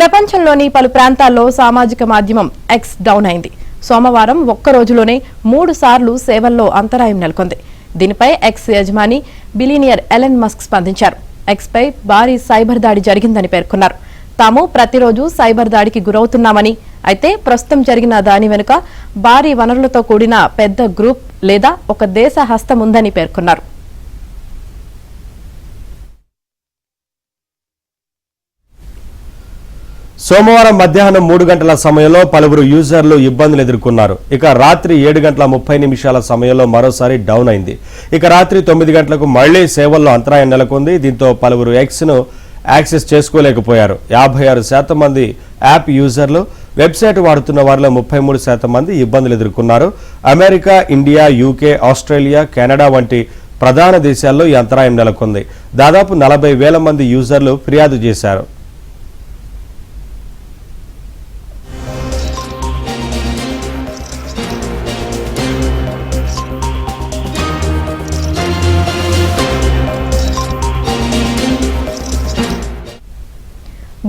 ప్రపంచంలోని పలు ప్రాంతాల్లో సామాజిక మాధ్యమం ఎక్స్ డౌన్ అయింది. సోమవారం ఒక్క రోజులోనే 3 సార్లు సేవల్లో అంతరాయం నెలకొంది. దీనిపై ఎక్స్ యజమాని బిలియనియర్ ఎలన్ మస్క్ స్పందించారు. ఎక్స్ పై భారీ సైబర్ దాడి జరిగిందని పేర్కొన్నారు. తాము ప్రతిరోజు సైబర్ దాడికి గురవుతున్నామని, అయితే ప్రస్తుతం జరిగిన దాని వెనుక భారీ వనరులతో కూడిన పెద్ద గ్రూప్ లేదా ఒక దేశ హస్తం ఉందని పేర్కొన్నారు. సోమవారం మధ్యాహ్నం 3 గంటల సమయంలో పలువురు యూజర్లు ఇబ్బందులు ఎదుర్కొన్నారు. ఇక రాత్రి 7:30 సమయంలో మరోసారి డౌన్ అయింది. ఇక రాత్రి 9 గంటలకు మళ్లీ సేవల్లో అంతరాయం నెలకొంది. దీంతో పలువురు ఎక్స్ ను యాక్సెస్ చేసుకోలేకపోయారు. 56% మంది యాప్ యూజర్లు, వెబ్సైట్ వాడుతున్న వారిలో 33% మంది ఇబ్బందులు ఎదుర్కొన్నారు. America, India, UK, Australia, Canada వంటి ప్రధాన దేశాల్లో ఈ అంతరాయం నెలకొంది. దాదాపు 40,000 మంది యూజర్లు ఫిర్యాదు చేశారు.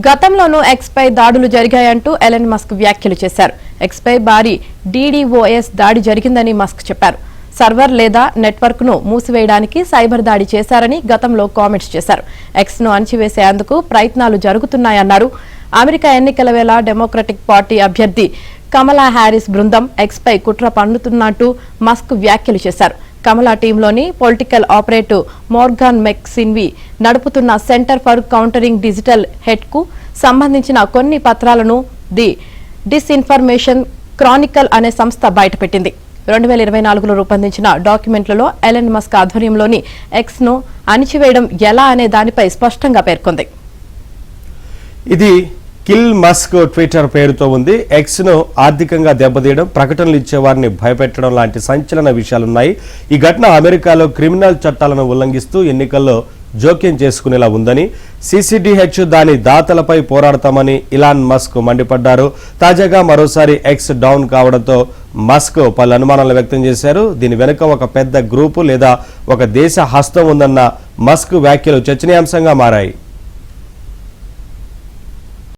గతంలోనూ ఎక్స్ పై దాడులు జరిగాయంటూ ఎలన్ మస్క్ వ్యాఖ్యలు చేశారు. ఎక్స్ పై భారీ DDoS దాడి జరిగిందని మస్క్ చెప్పారు. సర్వర్ లేదా నెట్వర్క్ ను మూసివేయడానికి సైబర్ దాడి చేశారని గతంలో కామెంట్స్ చేశారు. ఎక్స్ ను అణచివేసేందుకు ప్రయత్నాలు జరుగుతున్నాయన్నారు. అమెరికా ఎన్నికల వేళ డెమోక్రటిక్ పార్టీ అభ్యర్థి కమలా హ్యారిస్ బృందం ఎక్స్ పై కుట్ర పన్నుతున్నట్టు మస్క్ వ్యాఖ్యలు చేశారు. కమలా టీంలోని పొలిటికల్ ఆపరేటివ్ మోర్గాన్ మెక్సిన్వి నడుపుతున్న centre for countering digital head కు సంబంధించిన కొన్ని పత్రాలను ది డిస్ఇన్ఫర్మేషన్ క్రానికల్ అనే సంస్థ బయటపెట్టింది. 2024లో రూపొందించిన డాక్యుమెంట్లలో ఎలన్ మస్క్ ఆధ్వర్యంలోని ఎక్స్ ను అణిచివేయడం ఎలా అనే దానిపై స్పష్టంగా పేర్కొంది. ఇది కిల్ మస్క్ ట్విట్టర్ పేరుతో ఉంది. ఎక్స్ ను ఆర్థికంగా దెబ్బతీయడం, ప్రకటనలు ఇచ్చేవారిని భయపెట్టడం లాంటి సంచలన విషయాలున్నాయి. ఈ ఘటన అమెరికాలో క్రిమినల్ చట్టాలను ఉల్లంఘిస్తూ ఎన్నికల్లో జోక్యం చేసుకునేలా ఉందని, CCDH దాని దాతలపై పోరాడతామని ఇలాన్ మస్క్ మండిపడ్డారు. తాజాగా మరోసారి ఎక్స్ డౌన్ కావడంతో మస్క్ పలు అనుమానాలు వ్యక్తం చేశారు. దీని వెనుక ఒక పెద్ద గ్రూపు లేదా ఒక దేశ హస్తం ఉందన్న మస్క్ వ్యాఖ్యలు చర్చనీయాంశంగా మారాయి.